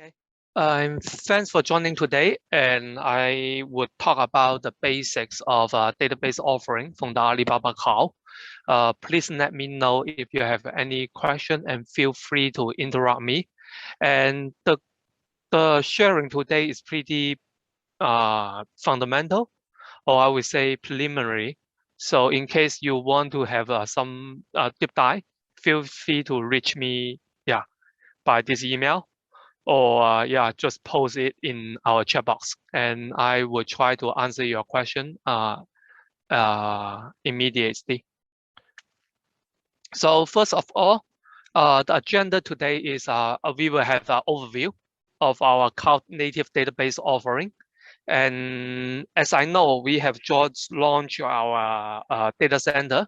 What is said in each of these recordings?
Okay. Thanks for joining today, and I would talk about the basics of database offering from the Alibaba Cloud. Please let me know if you have any question, and feel free to interrupt me. And the sharing today is pretty fundamental, or I would say preliminary. So in case you want to have some deep dive, feel free to reach me, by this email, or just post it in our chat box, and I will try to answer your question immediately. So first of all, the agenda today is we will have an overview of our cloud native database offering. And as I know, we have just launched our data center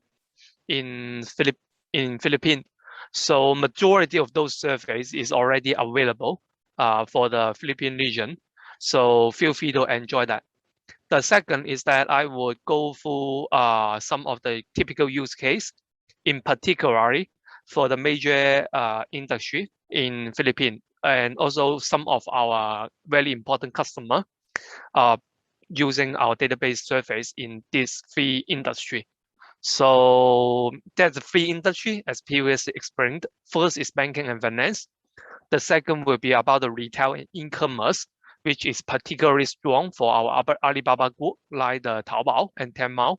in Philippines. So majority of those surveys is already available for the Philippine region. So feel free to enjoy that. The second is that I would go through some of the typical use case, in particular for the major industry in Philippines, and also some of our very important customer using our database service in these three industry. So that's the three industry as previously explained. First is banking and finance. The second will be about the retail and e-commerce, which is particularly strong for our Alibaba Group, like the Taobao and Tmall.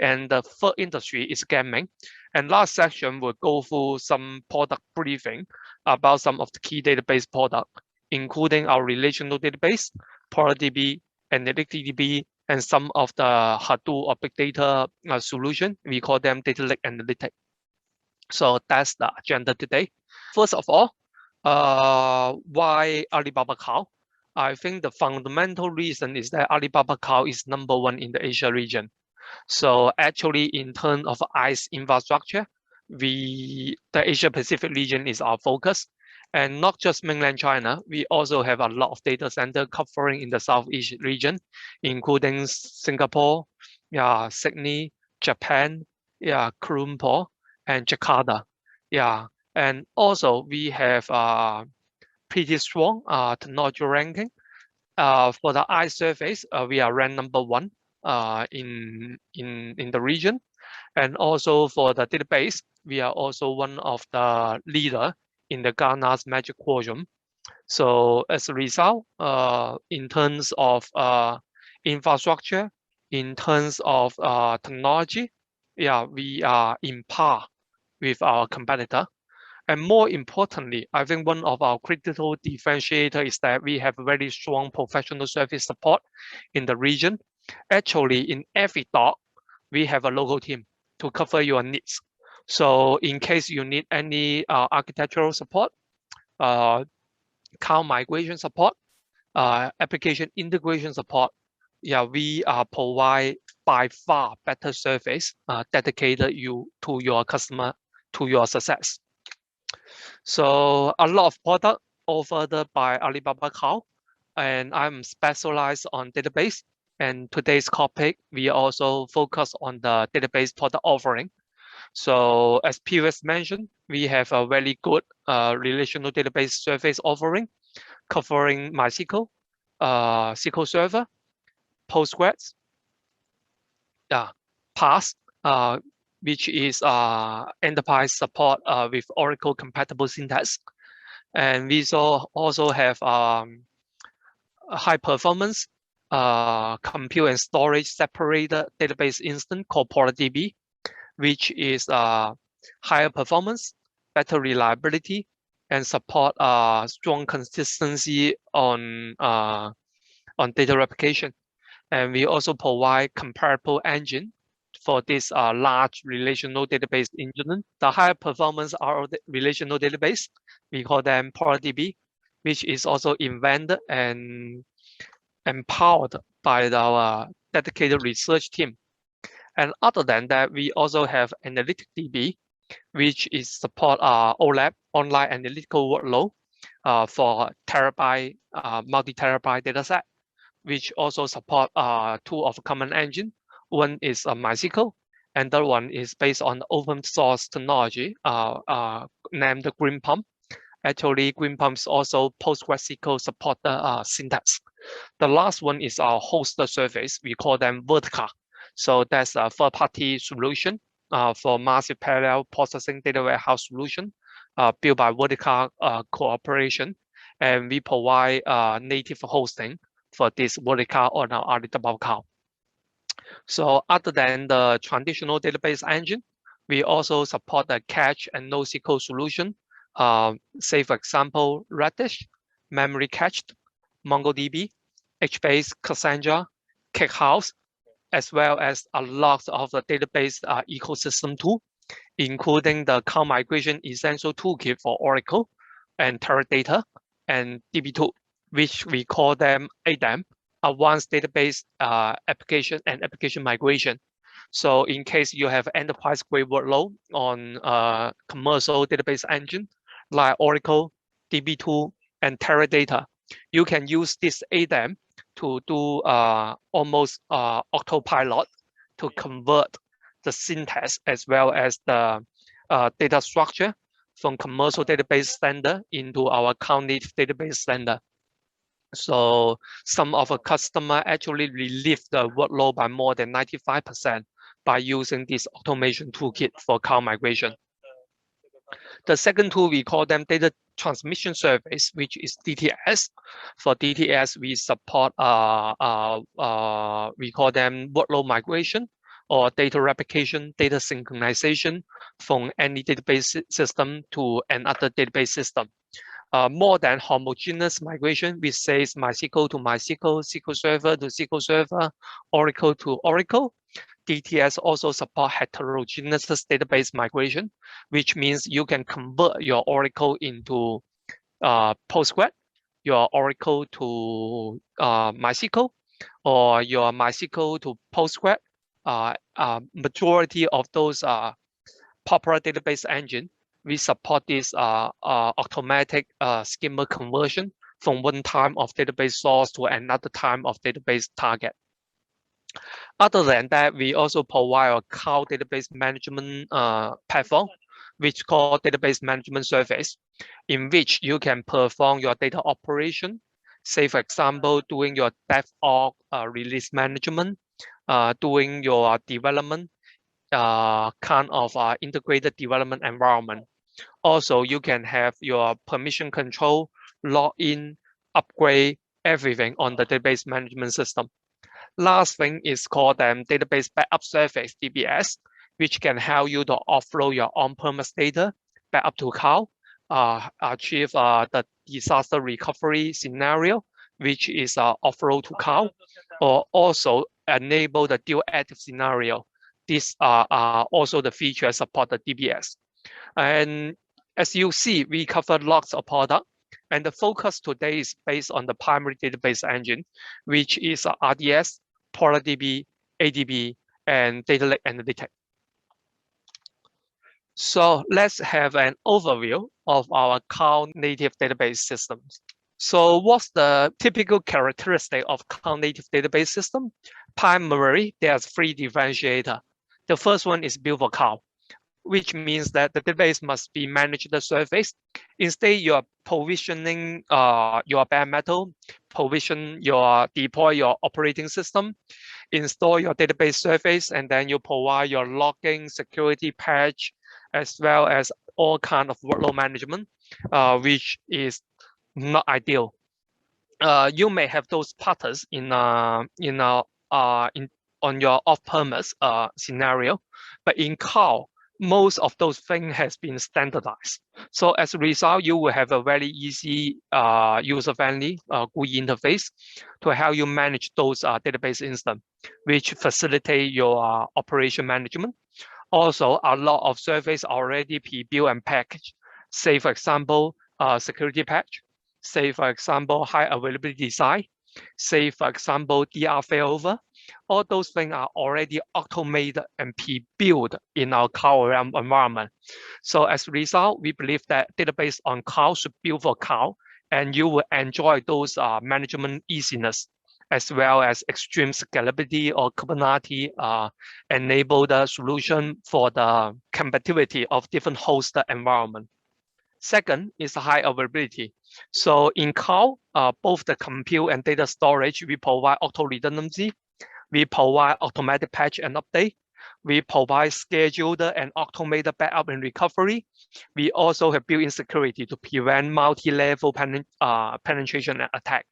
And the third industry is gaming. And last section will go through some product briefing about some of the key database product, including our relational database, ApsaraDB, AnalyticDB, and some of the Hadoop or big data solution. We call them data lake analytics. So that's the agenda today. First of all, why Alibaba Cloud? I think the fundamental reason is that Alibaba Cloud is #1 in the Asia region. So actually, in terms of IaaS infrastructure, the Asia Pacific region is our focus. And not just mainland China, we also have a lot of data center covering in the Southeast region, including Singapore, Sydney, Japan, Kuala Lumpur, and Jakarta. And also we have pretty strong technology ranking. For the IaaS surface, we are ranked #1 in the region. And also for the database, we are also one of the leader in the Gartner's Magic Quadrant. So as a result, in terms of infrastructure, in terms of technology, we are in par with our competitor. And more importantly, I think one of our critical differentiator is that we have very strong professional service support in the region. Actually, in every dock, we have a local team to cover your needs. So in case you need any architectural support, cloud migration support, application integration support, we provide by far better service dedicated to your customer, to your success. So a lot of product offered by Alibaba Cloud, and I'm specialized on database. And today's topic, we also focus on the database product offering. So as previously mentioned, we have a very good relational database service offering covering MySQL, SQL Server, Postgres, PaaS, which is enterprise support with Oracle compatible syntax. And we also have high performance compute and storage separated database instance called ApsaraDB, which is higher performance, better reliability, and support strong consistency on data replication. And we also provide comparable engine for this large relational database engine. The higher performance are relational database, we call them ApsaraDB, which is also invented and empowered by our dedicated research team. And other than that, we also have AnalyticDB, which is support OLAP, online analytical workload, for terabyte, multi-terabyte dataset, which also support two of common engine. One is MySQL, and the one is based on open source technology named Green Pump. Actually, Green Pumps also PostgreSQL support the syntax. The last one is our hosted service. We call them Vertica. So that's a third-party solution for massive parallel processing data warehouse solution built by Vertica Corporation. And we provide native hosting for this Vertica on our Alibaba Cloud. So other than the traditional database engine, we also support the cache and NoSQL solution. Say, for example, Redis, Memory Cached, MongoDB, HBase, Cassandra, CakeHouse, as well as a lot of the database ecosystem tool, including the Cloud Migration Essential Toolkit for Oracle and Teradata and DB2, which we call them ADAM, Advanced Database Application and Application Migration. So in case you have enterprise-grade workload on commercial database engine like Oracle, DB2, and Teradata, you can use this ADAM to do almost autopilot to convert the syntax as well as the data structure from commercial database standard into our cloud-native database standard. So some of our customers actually relieve the workload by more than 95% by using this automation toolkit for cloud migration. The second tool, we call them data transmission service, which is DTS. For DTS, we support, we call them workload migration or data replication, data synchronization from any database system to another database system. More than homogeneous migration, which says MySQL to MySQL, SQL Server to SQL Server, Oracle to Oracle. DTS also support heterogeneous database migration, which means you can convert your Oracle into Postgres, your Oracle to MySQL, or your MySQL to Postgres. Majority of those popular database engine, we support this automatic schema conversion from one time of database source to another time of database target. Other than that, we also provide a cloud database management platform, which called database management service, in which you can perform your data operation. Say, for example, doing your DevOps release management, doing your development, kind of integrated development environment. Also, you can have your permission control, login, upgrade, everything on the database management system. Last thing is called database backup service, DBS, which can help you to offload your on-premise data back up to cloud, achieve the disaster recovery scenario, which is offload to cloud, or also enable the dual active scenario. These are also the features support the DBS. And as you see, we covered lots of products. And the focus today is based on the primary database engine, which is RDS, ApsaraDB, ADB, and Data Lake Analytics. So let's have an overview of our cloud-native database systems. So what's the typical characteristic of cloud-native database system? Primarily, there's three differentiators. The first one is built for cloud, which means that the database must be managed the surface. Instead, you're provisioning your bare metal, deploy your operating system, install your database service, and then you provide your logging, security patch, as well as all kind of workload management, which is not ideal. You may have those patterns on your off-premise scenario, but in cloud, most of those things has been standardized. So as a result, you will have a very easy, user-friendly GUI interface to help you manage those database instances, which facilitate your operation management. Also, a lot of services already pre-built and packaged. Say, for example, security patch. Say, for example, high availability design. Say, for example, DR failover. All those things are already automated and pre-built in our cloud environment. So as a result, we believe that database on cloud should build for cloud, and you will enjoy those management easiness, as well as extreme scalability or Kubernetes enabled solution for the compatibility of different host environment. Second is high availability. So in cloud, both the compute and data storage, we provide auto redundancy. We provide automatic patch and update. We provide scheduled and automated backup and recovery. We also have built-in security to prevent multi-level penetration and attack.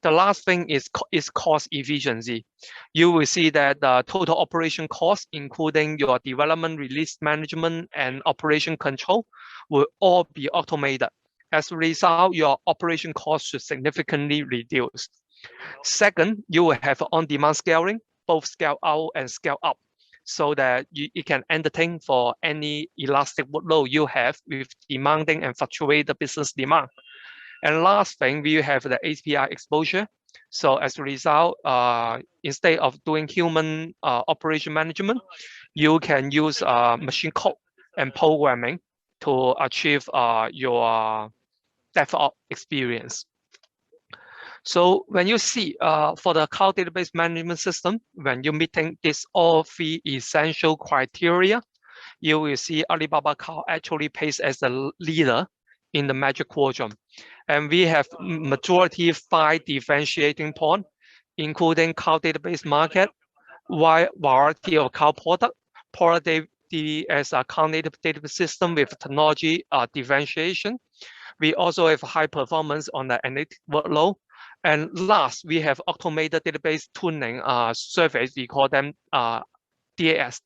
The last thing is cost efficiency. You will see that the total operation cost, including your development, release management, and operation control, will all be automated. As a result, your operation cost should significantly reduce. Second, you will have on-demand scaling, both scale out and scale up, so that you can entertain for any elastic workload you have with demanding and fluctuating business demand. And last thing, we have the API exposure. So as a result, instead of doing human operation management, you can use machine code and programming to achieve your DevOps experience. So when you see for the cloud database management system, when you're meeting these all three essential criteria, you will see Alibaba Cloud actually plays as a leader in the Magic Quadrant. And we have majority 5 differentiating points, including cloud database market, wide variety of cloud product as a cloud native database system with technology differentiation. We also have high performance on the analytic workload. And last, we have automated database tuning service. We call them DAS.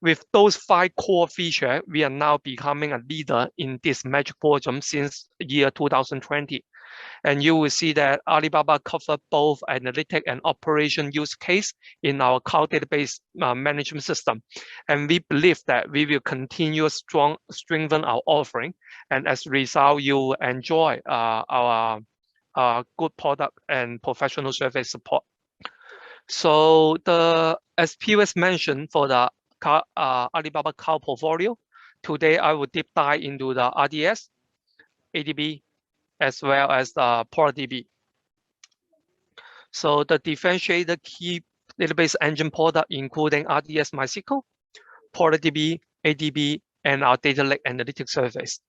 With those 5 core features, we are now becoming a leader in this Magic Quadrant since year 2020. And you will see that Alibaba covers both analytic and operation use case in our cloud database management system. And we believe that we will continue strengthen our offering. And as a result, you will enjoy our good product and professional service support. So as previously mentioned, for the Alibaba Cloud portfolio, today I will deep dive into the RDS, ADB, as well as the ApsaraDB. So the differentiated key database engine product, including RDS MySQL, ApsaraDB, ADB, and our data lake analytics service.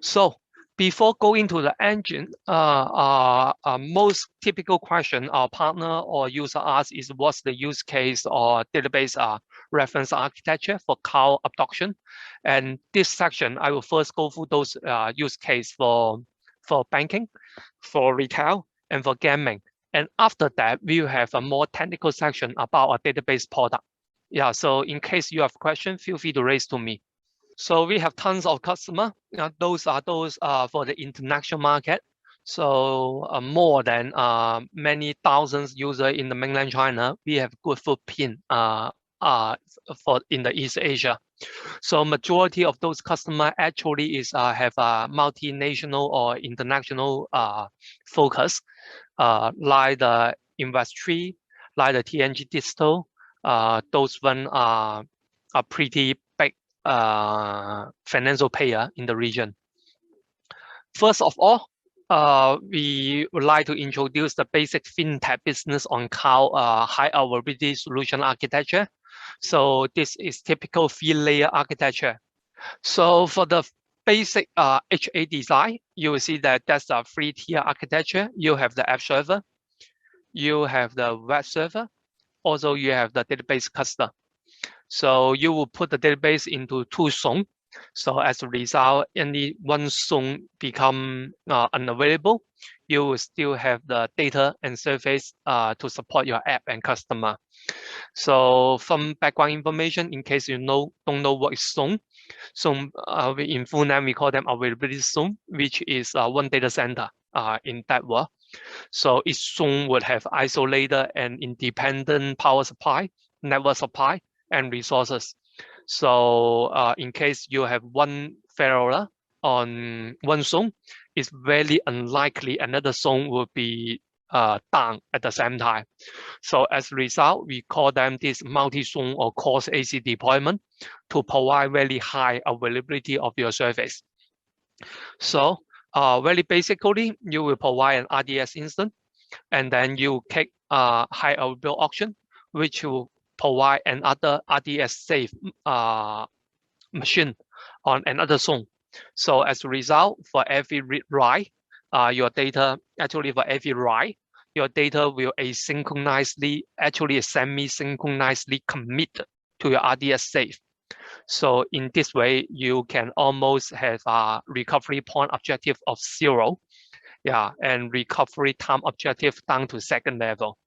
So before going to the engine, most typical question our partner or user asks is what's the use case or database reference architecture for cloud adoption. And this section, I will first go through those use case for banking, for retail, and for gaming. And after that, we will have a more technical section about our database product. Yeah, so in case you have questions, feel free to raise to me. So we have tons of customers. Those are for the international market. So more than many thousands users in the mainland China. We have good footprint in the East Asia. So majority of those customers actually have a multinational or international focus, like the industry, like the TNG Digital. Those one are pretty big financial player in the region. First of all, we would like to introduce the basic fintech business on cloud high availability solution architecture. So this is typical 3-layer architecture. So for the basic HA design, you will see that that's a 3-tier architecture. You have the app server, you have the web server, also you have the database cluster. So you will put the database into 2 zones. So as a result, any one zone become unavailable, you will still have the data and service to support your app and customer. So from background information, in case you don't know what is zone, so in full name we call them availability zone, which is one data center in that world. So each zone would have isolated and independent power supply, network supply, and resources. So in case you have one failure on one zone, it's very unlikely another zone will be down at the same time. So as a result, we call them this multi-zone or cross AC deployment to provide very high availability of your service. So very basically, you will provide an RDS instance, and then you click high available option, which will provide another RDS safe machine on another zone. So as a result, for every read write, your data, actually for every write, your data will asynchronously, actually semi-synchronously commit to your RDS safe. So in this way, you can almost have a recovery point objective of 0, and recovery time objective down to second level.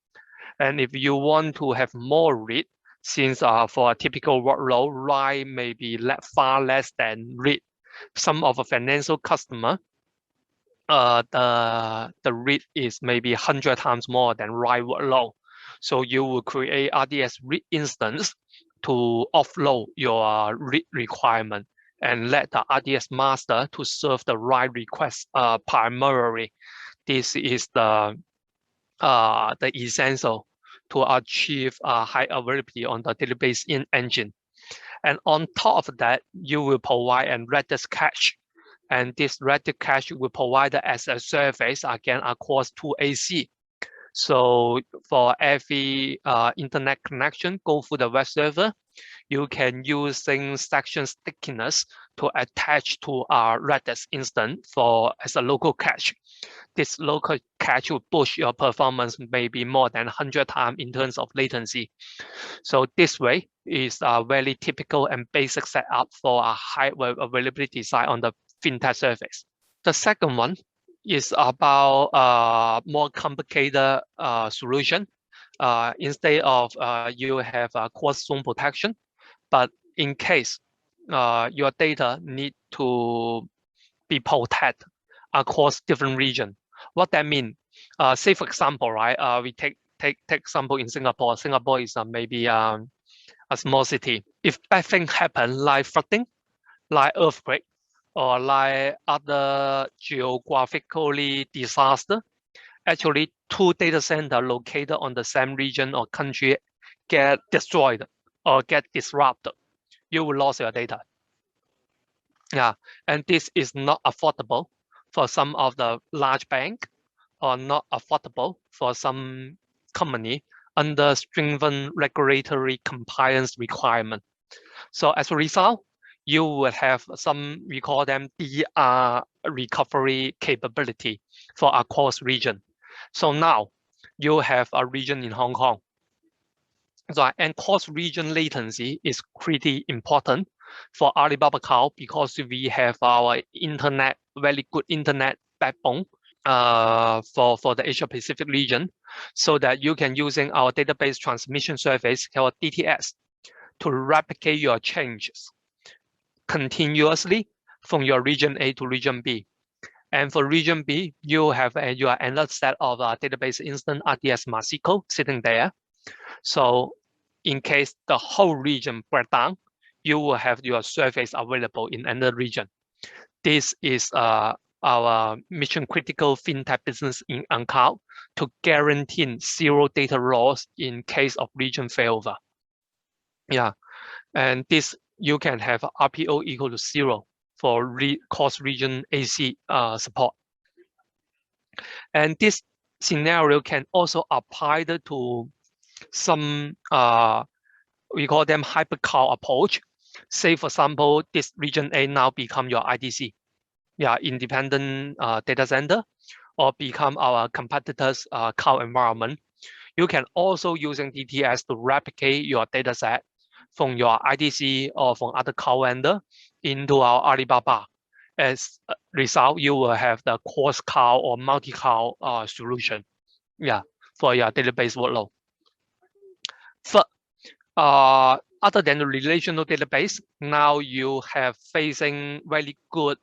And if you want to have more read, since for a typical workload, write may be far less than read. Some of a financial customer, the read is maybe 100 times more than write workload. So you will create RDS read instance to offload your read requirement and let the RDS master to serve the write request primarily. This is the essential to achieve high availability on the database engine. And on top of that, you will provide a Redis cache. And this Redis cache will provide as a service again across 2 AC. So for every internet connection go through the web server, you can use section stickiness to attach to our Redis instance as a local cache. This local cache will push your performance maybe more than 100 times in terms of latency. So this way is a very typical and basic setup for a high availability design on the fintech service. The second one is about more complicated solution. Instead of you have a cross zone protection, but in case your data need to be protected across different regions. What that mean? Say for example, right? We take example in Singapore. Singapore is maybe a small city. If bad thing happen, like flooding, like earthquake, or like other geographically disaster, actually 2 data centers located on the same region or country get destroyed or get disrupted. You will lose your data. And this is not affordable for some of the large bank, or not affordable for some company under stringent regulatory compliance requirement. So as a result, you will have some, we call them DR recovery capability for across region. So now you have a region in Hong Kong. So, and cross-region latency is pretty important for Alibaba Cloud because we have our internet, very good internet backbone for the Asia Pacific region, so that you can using our database transmission service called DTS to replicate your changes continuously from your region A to region B. And for region B, you have another set of database instance RDS MySQL sitting there. So in case the whole region break down, you will have your service available in another region. This is our mission critical fintech business in cloud to guarantee 0 data loss in case of region failover. And this you can have RPO equal to 0 for cross region AC support. And this scenario can also apply to some we call them hybrid cloud approach. Say for example, this region A now become your IDC, independent data center, or become our competitors' cloud environment. You can also using DTS to replicate your data set from your IDC or from other cloud vendor into our Alibaba. As a result, you will have the cross cloud or multi-cloud solution, for your database workload. Third, other than the relational database, now you have facing very good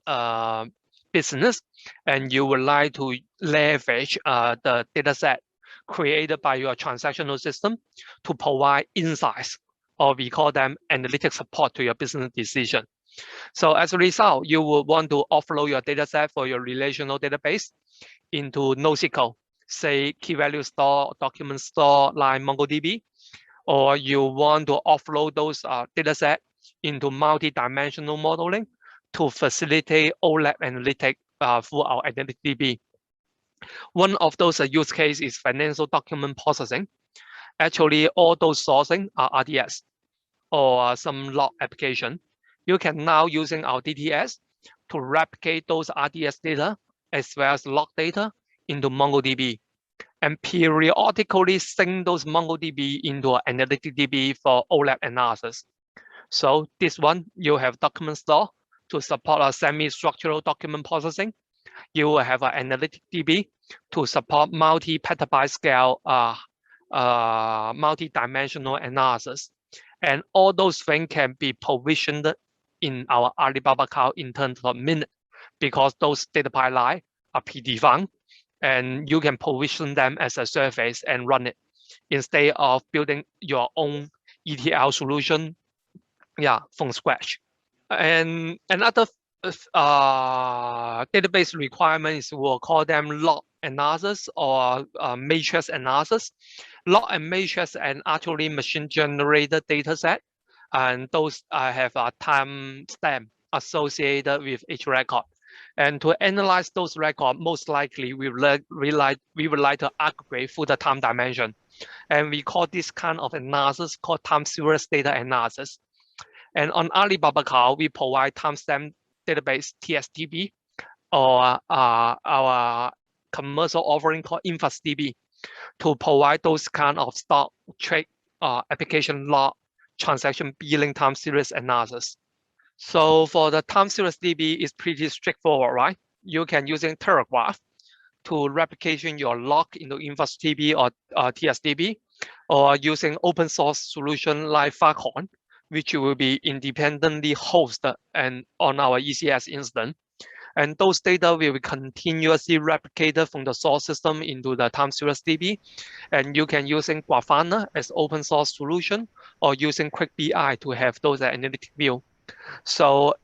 business, and you would like to leverage the data set created by your transactional system to provide insights, or we call them analytic support to your business decision. So as a result, you will want to offload your data set for your relational database into NoSQL, say key value store, document store like MongoDB, or you want to offload those data set into multi-dimensional modeling to facilitate OLAP analytics through our IdentityDB. One of those use cases is financial document processing. Actually, all those sourcing are RDS or some log application. You can now using our DTS to replicate those RDS data as well as log data into MongoDB, and periodically sync those MongoDB into AnalyticDB for OLAP analysis. So this one, you have document store to support a semi-structural document processing. You will have an AnalyticDB to support multi-petabyte scale, multi-dimensional analysis. And all those things can be provisioned in our Alibaba Cloud in terms of minutes, because those data pipeline are predefined, and you can provision them as a service and run it instead of building your own ETL solution, from scratch. And another database requirement is we'll call them log analysis or matrix analysis. Log and matrix and actually machine generated data set, and those have a timestamp associated with each record. And to analyze those records, most likely we would like to aggregate through the time dimension. And we call this kind of analysis called time series data analysis. And on Alibaba Cloud, we provide timestamp database TSDB, or our commercial offering called InfluxDB, to provide those kind of stock, trade, application log, transaction billing time series analysis. So for the time series DB, it's pretty straightforward, right? You can using Telegraph to replication your log into InfluxDB or TSDB, or using open source solution like Filecoin, which will be independently hosted and on our ECS instance. And those data will be continuously replicated from the source system into the time series DB. And you can using Grafana as open source solution, or using QuickBI to have those analytic view. So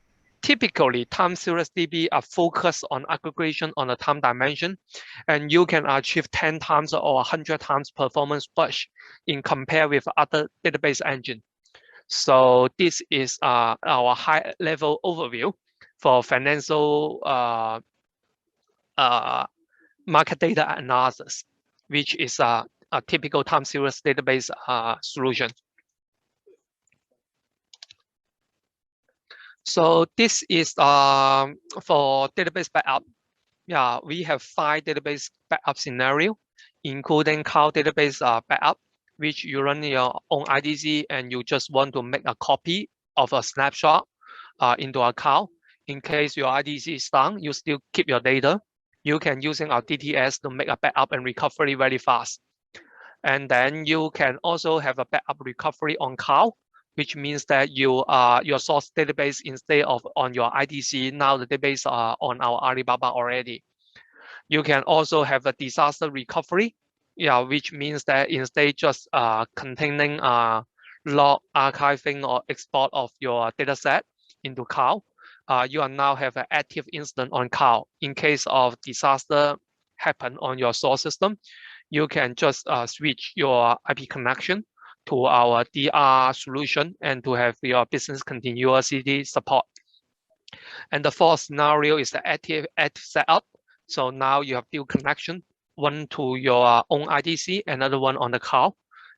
typically, time series DB are focused on aggregation on the time dimension, and you can achieve 10 times or 100 times performance push in compare with other database engine. So this is our high-level overview for financial market data analysis, which is a typical time series database solution. So this is for database backup. Yeah, we have 5 database backup scenario, including cloud database backup, which you run your own IDC and you just want to make a copy of a snapshot into a cloud. In case your IDC is down, you still keep your data. You can using our DTS to make a backup and recovery very fast. And then you can also have a backup recovery on cloud, which means that your source database, instead of on your IDC, now the database are on our Alibaba already. You can also have a disaster recovery, which means that instead just containing log archiving or export of your data set into cloud, you are now have an active instance on cloud. In case of disaster happen on your source system, you can just switch your IP connection to our DR solution and to have your business continuity support. And the fourth scenario is the active setup. So now you have dual connection, one to your own IDC, another one on the cloud.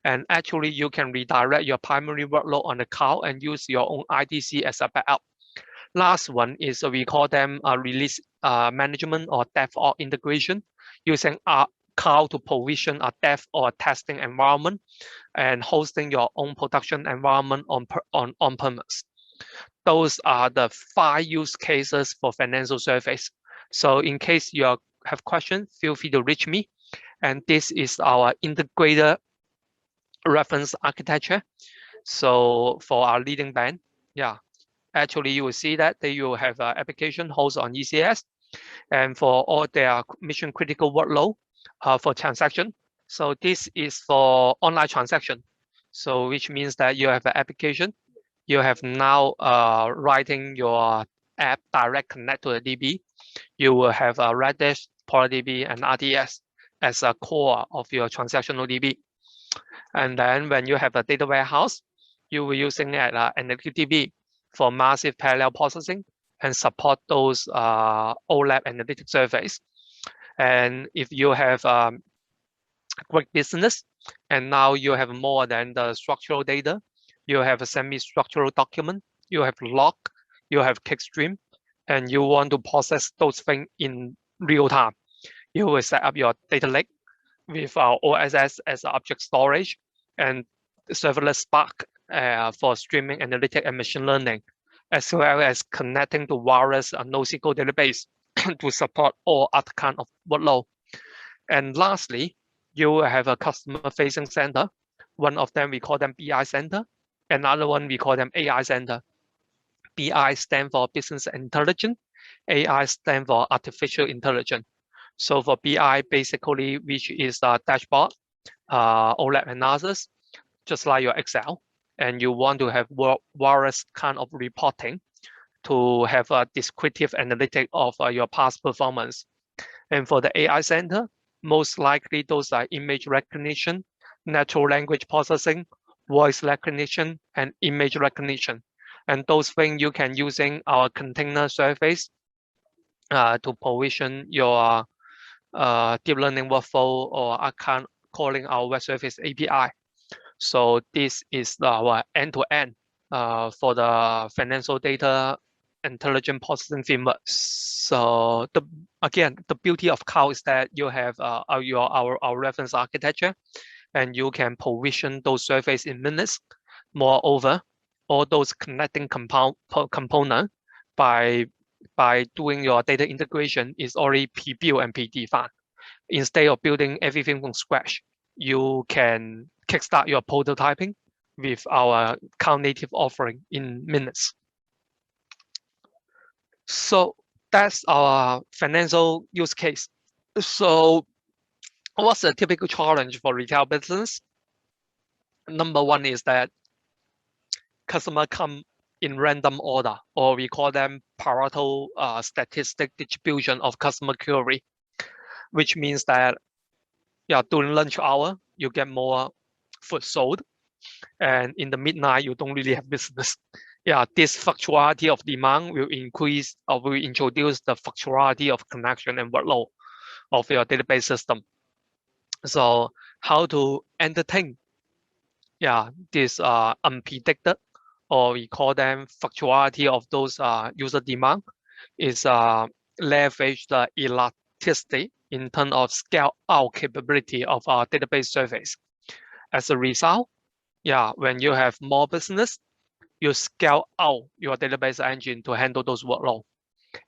And actually you can redirect your primary workload on the cloud and use your own IDC as a backup. Last one is we call them release management or DevOps integration, using cloud to provision a dev or testing environment and hosting your own production environment on premise. Those are the 5 use cases for financial service. So in case you have questions, feel free to reach me. And this is our integrated reference architecture. So for our leading bank, actually you will see that they will have an application hosted on ECS, and for all their mission critical workload for transaction. So this is for online transaction. So which means that you have an application, you have now writing your app direct connect to the DB. You will have a Redis, PolarDB, and RDS as a core of your transactional DB. And then when you have a data warehouse, you will using AnalyticDB for massive parallel processing and support those OLAP analytic surveys. And if you have great business, and now you have more than the structural data, you have a semi-structural document, you have log, you have clickstream, and you want to process those things in real time. You will set up your data lake with our OSS as object storage and serverless Spark for streaming, analytics, and machine learning, as well as connecting to various NoSQL database to support all other kind of workload. And lastly, you will have a customer-facing center. One of them, we call them BI center. Another one, we call them AI center. BI stand for business intelligence. AI stand for artificial intelligence. So for BI, basically, which is a dashboard, OLAP analysis, just like your Excel, and you want to have various kind of reporting to have a descriptive analytic of your past performance. And for the AI center, most likely those are image recognition, natural language processing, voice recognition, and image recognition. And those things you can using our container service to provision your deep learning workflow or account calling our web service API. So this is our end-to-end for the financial data intelligent processing framework. So again, the beauty of cloud is that you have our reference architecture, and you can provision those services in minutes. Moreover, all those connecting component by doing your data integration is already pre-built and pre-defined. Instead of building everything from scratch, you can kickstart your prototyping with our cloud native offering in minutes. So that's our financial use case. So what's a typical challenge for retail business? Number one is that customer come in random order, or we call them Pareto statistic distribution of customer query, which means that during lunch hour, you get more food sold, and in the midnight, you don't really have business. This fluctuality of demand will increase or will introduce the fluctuality of connection and workload of your database system. So how to entertain this unpredicted, or we call them fluctuality of those user demand, is leverage the elasticity in terms of scale out capability of our database service. As a result, when you have more business, you scale out your database engine to handle those workload.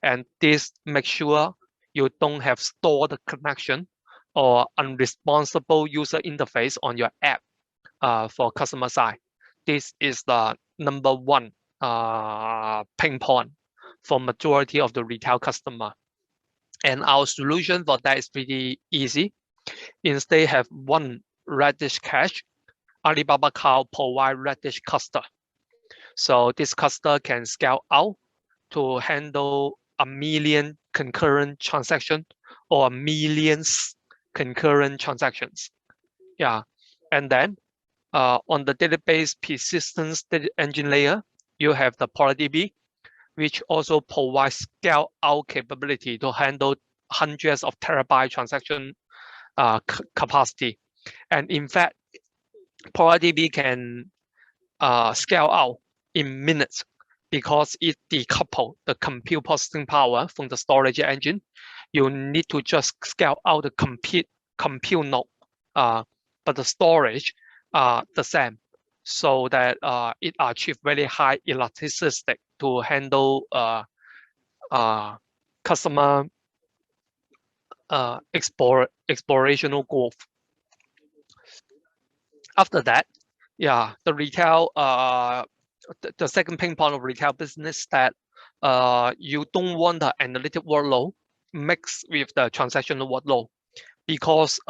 And this makes sure you don't have stored connection or unresponsible user interface on your app for customer side. This is the number one pain point for majority of the retail customer. And our solution for that is pretty easy. Instead have one Redis cache, Alibaba Cloud provide Redis cluster. So this cluster can scale out to handle 1 million concurrent transactions or millions concurrent transactions. And then on the database persistence engine layer, you have the ApsaraDB, which also provides scale out capability to handle hundreds of terabyte transaction capacity. And in fact, ApsaraDB can scale out in minutes because it decouples the compute processing power from the storage engine. You need to just scale out the compute node, but the storage the same, so that it achieves very high elasticity to handle customer explorational growth. After that, the retail, the second pain point of retail business that you don't want the analytic workload mixed with the transactional workload, because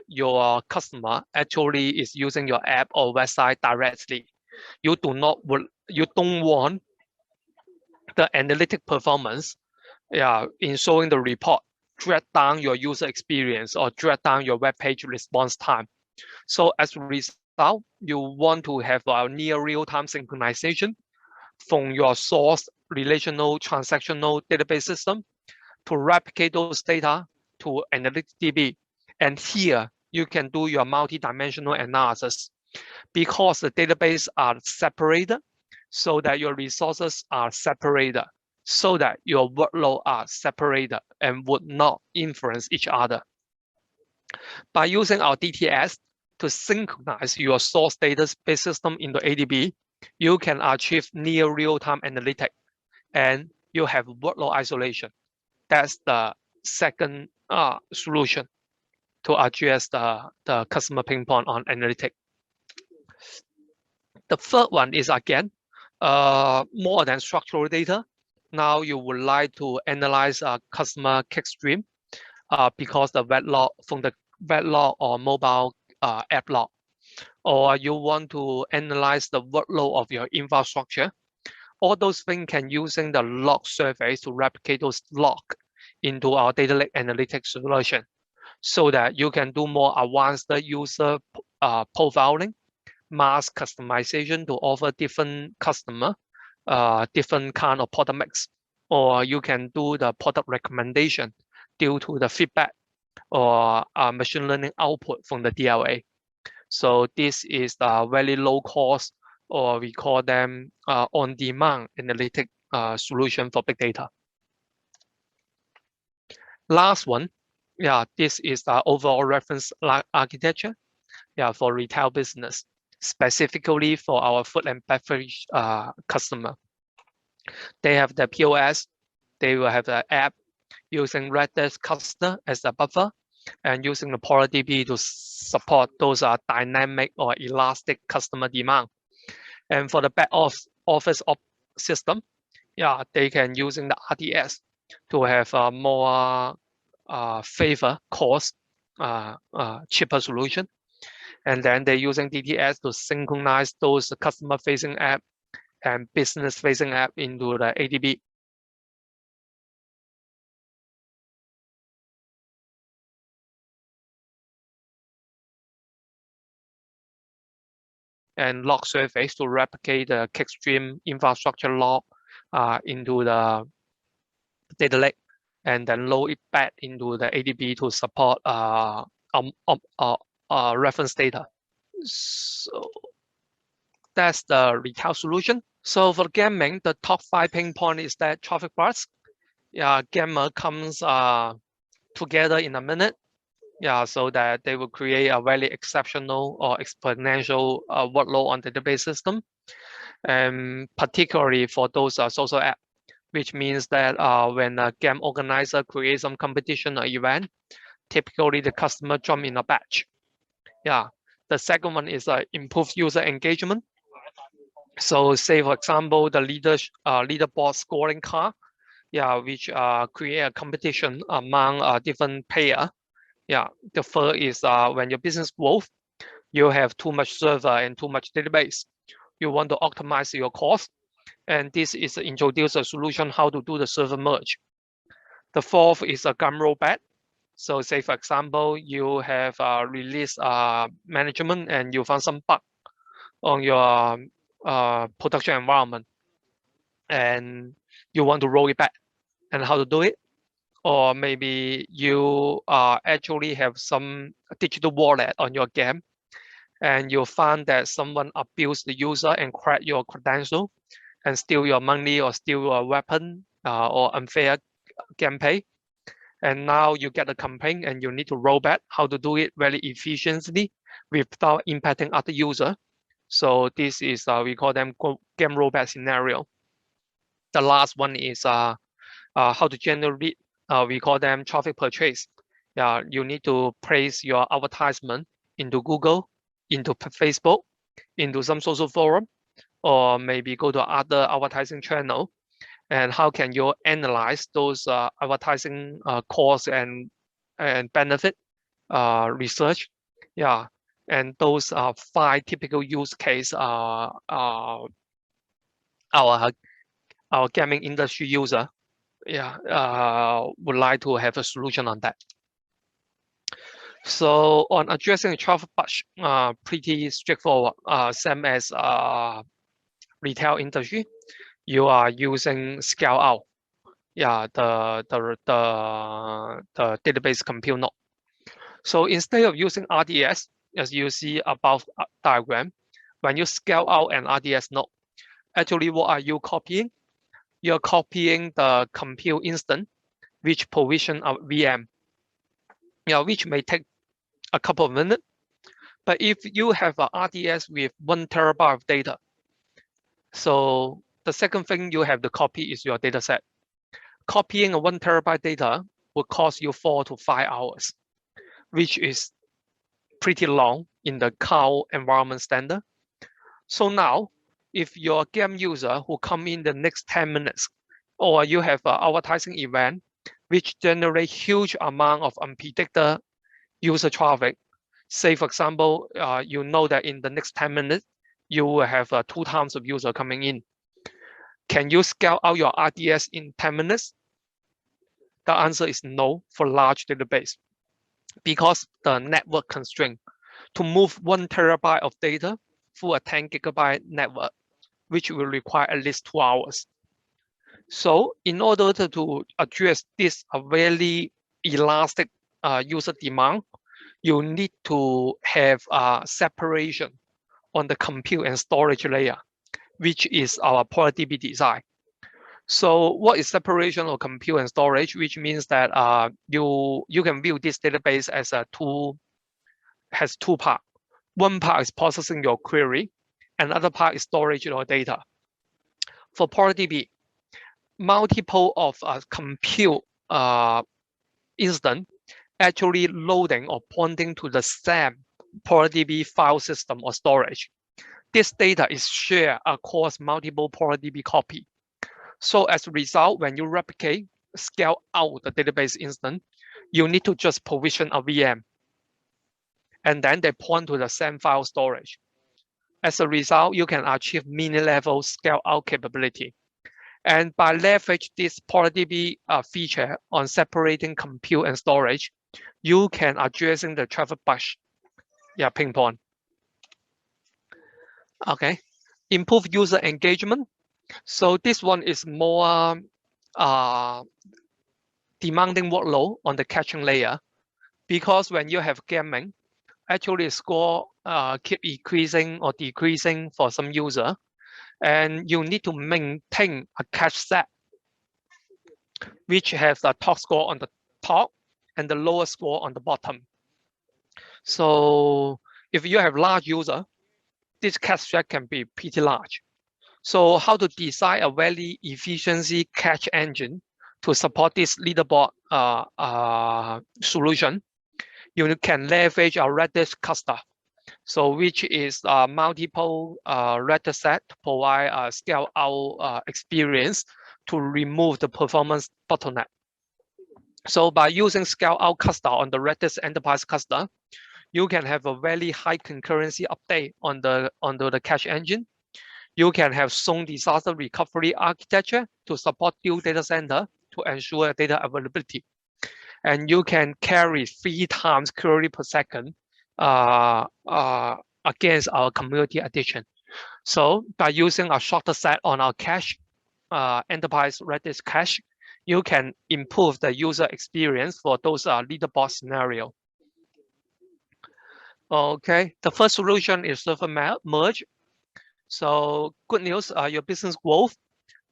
your customer actually is using your app or website directly. You don't want the analytic performance in showing the report drag down your user experience or drag down your web page response time. So as a result, you want to have a near real-time synchronization from your source relational transactional database system to replicate those data to AnalyticDB. And here you can do your multi-dimensional analysis because the database are separated, so that your resources are separated. so that your workload are separated and would not influence each other. By using our DTS to synchronize your source database system into ADB, you can achieve near real-time analytics and you have workload isolation. That's the second solution to address the customer pain point on analytics. The third one is again more than structural data. Now you would like to analyze a customer click stream because the web log from the web log or mobile app log, or you want to analyze the workload of your infrastructure. All those things can using the log surface to replicate those log into our data lake analytics solution, so that you can do more advanced user profiling, mass customization to offer different customer, different kind of product mix, or you can do the product recommendation due to the feedback or machine learning output from the DLA. So this is the very low cost, or we call them on-demand analytic solution for big data. Last one, this is the overall reference architecture, for retail business, specifically for our food and beverage customer. They have the POS, they will have the app using Redis cluster as a buffer, and using the ApsaraDB to support those dynamic or elastic customer demand. And for the back office system, they can using the RDS to have a more favor cost, cheaper solution. And then they're using DTS to synchronize those customer-facing app and business-facing app into the ADB. And log surface to replicate the clickstream infrastructure log into the data lake, and then load it back into the ADB to support reference data. So that's the retail solution. So for gaming, the top 5 pain point is that traffic bars. Gamer comes together in a minute. So that they will create a very exceptional or exponential workload on the database system, and particularly for those social apps, which means that when a game organizer creates some competition or event, typically the customer jump in a batch. The second one is improved user engagement. So say, for example, the leaderboard scoring card, which create a competition among different players. The third is when your business growth, you have too much server and too much database. You want to optimize your cost, and this is introduce a solution how to do the server merge. The fourth is a gum rollback. So say, for example, you have release management and you found some bug on your production environment, and you want to roll it back, and how to do it. Or maybe you actually have some digital wallet on your game, and you find that someone abused the user and crack your credential and steal your money or steal your weapon or unfair gameplay. And now you get a complaint and you need to roll back, how to do it very efficiently without impacting other user. So this is, we call them game rollback scenario. The last one is how to generate, we call them traffic purchase. You need to place your advertisement into Google, into Facebook, into some social forum, or maybe go to other advertising channel. And how can you analyze those advertising cost and benefit research? And those are 5 typical use case our gaming industry user would like to have a solution on that. So on addressing the traffic batch, pretty straightforward, same as retail industry. You are using scale out, the database compute node. So instead of using RDS, as you see above diagram, when you scale out an RDS node, actually what are you copying? you're copying the compute instance, which provision a VM, which may take a couple of minutes. But if you have a RDS with 1 terabyte of data, so the second thing you have to copy is your data set. Copying a 1 terabyte data will cost you 4 to 5 hours, which is pretty long in the cloud environment standard. So now, if you're a game user who come in the next 10 minutes, or you have an advertising event which generate huge amount of unpredicted user traffic, say for example, you know that in the next 10 minutes, you will have 2 times of user coming in. Can you scale out your RDS in 10 minutes? The answer is no for large database, because the network constraint to move 1 terabyte of data through a 10 gigabyte network, which will require at least 2 hours. So in order to address this very elastic user demand, you need to have a separation on the compute and storage layer, which is our ApsaraDB design. So what is separation of compute and storage? Which means that you can view this database as has 2 parts. One part is processing your query, another part is storage your data. For ApsaraDB, multiple of compute instance actually loading or pointing to the same ApsaraDB file system or storage. This data is shared across multiple ApsaraDB copy. So as a result, when you replicate, scale out the database instance, you need to just provision a VM. And then they point to the same file storage. As a result, you can achieve mini-level scale-out capability. And by leverage this ApsaraDB feature on separating compute and storage, you can addressing the traffic bus. Pinpoint. Okay, improve user engagement. So this one is more demanding workload on the caching layer, because when you have gaming, actually score keep increasing or decreasing for some user, and you need to maintain a cache set which has a top score on the top and the lower score on the bottom. So if you have large user, this cache set can be pretty large. So how to design a very efficiency cache engine to support this leaderboard solution? You can leverage a Redis cluster, so which is multiple Redis set to provide a scale out experience to remove the performance bottleneck. So by using scale out cluster on the Redis enterprise cluster, you can have a very high concurrency update on the cache engine. You can have zone disaster recovery architecture to support dual data center to ensure data availability. And you can carry 3 times query per second against our community edition. So by using a shorter set on our cache, enterprise Redis cache, you can improve the user experience for those leaderboard scenario. Okay, the first solution is server merge. So good news, your business growth.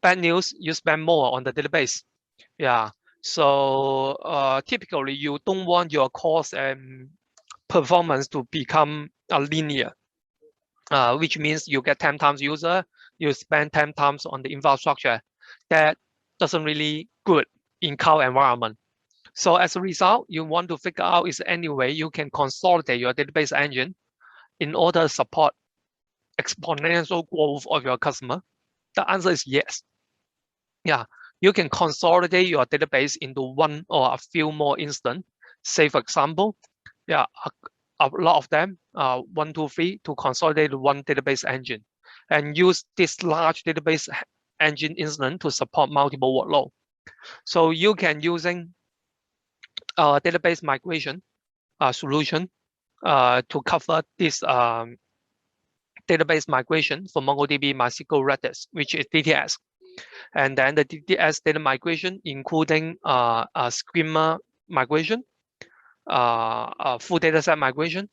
Bad news, you spend more on the database. So typically you don't want your cost and performance to become linear, which means you get 10 times user, you spend 10 times on the infrastructure. That doesn't really good in cloud environment. So as a result, you want to figure out is any way you can consolidate your database engine in order to support exponential growth of your customer. The answer is yes. You can consolidate your database into one or a few more instances. Say for example, a lot of them, 1, 2, 3, to consolidate one database engine, and use this large database engine instance to support multiple workload. So you can using database migration solution to cover this database migration for MongoDB, MySQL, Redis, which is DTS. And then the DTS data migration, including schema migration, full data set migration,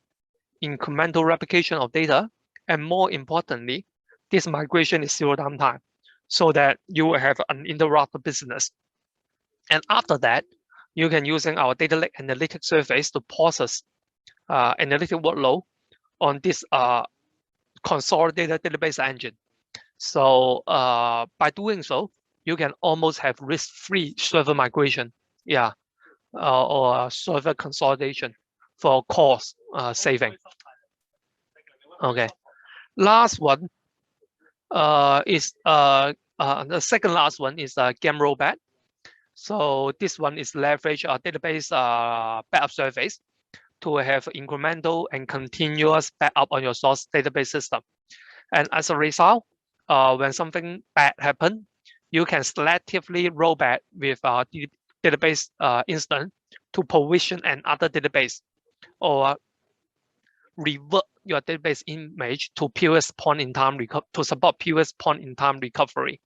incremental replication of data, and more importantly, this migration is zero downtime. so that you will have an interrupted business. And after that, you can using our data lake analytic service to process analytic workload on this consolidated database engine. So by doing so, you can almost have risk-free server migration, or server consolidation for cost saving. Okay, last one is the second last one is game rollback. So this one is leverage a database backup service to have incremental and continuous backup on your source database system. And as a result, when something bad happens, you can selectively roll back with our database instance to provision another database, or revert your database image to previous point in time to support previous point in time recovery.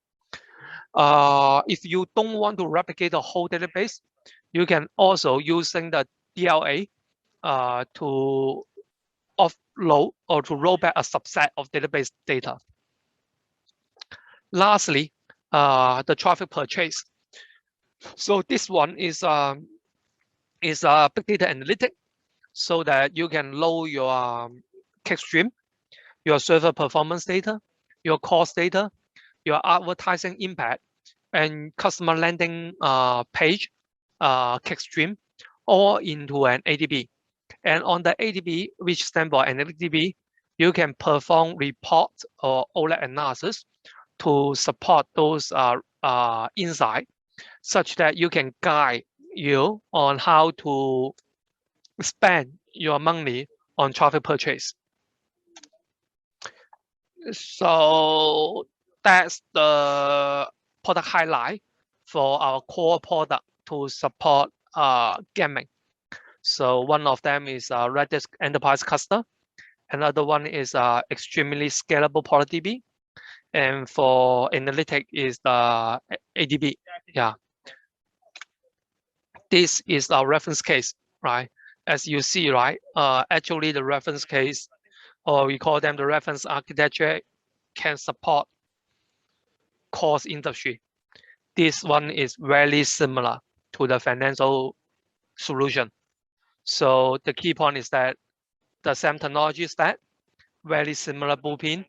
If you don't want to replicate the whole database, you can also using the DLA to offload or to roll back a subset of database data. Lastly, the traffic purchase. So this one is a big data analytic, so that you can load your click stream, your server performance data, your cost data, your advertising impact, and customer landing page click stream, all into an ADB. And on the ADB, which stands for AnalyticDB, you can perform report or OLAP analysis to support those insights, such that you can guide you on how to spend your money on traffic purchase. So that's the product highlight for our core product to support gaming. So one of them is Redis Enterprise Cluster. Another one is extremely scalable ProductDB. And for analytic is the ADB. Yeah. This is our reference case, right? As you see, right? Actually, the reference case, or we call them the reference architecture, can support cross industry. This one is very similar to the financial solution. So the key point is that the same technology stack, very similar blueprint.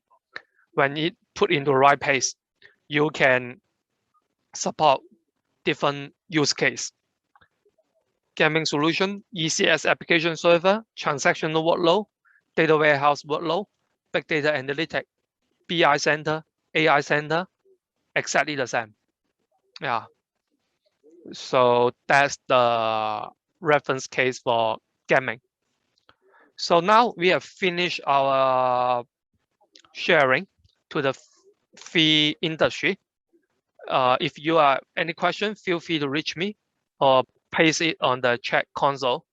When it put into the right place, you can support different use case. Gaming solution, ECS application server, transactional workload, data warehouse workload, big data analytic, BI center, AI center, exactly the same. Yeah. So that's the reference case for gaming. So now we have finished our sharing to the fee industry. If you have any question, feel free to reach me or paste it on the chat console.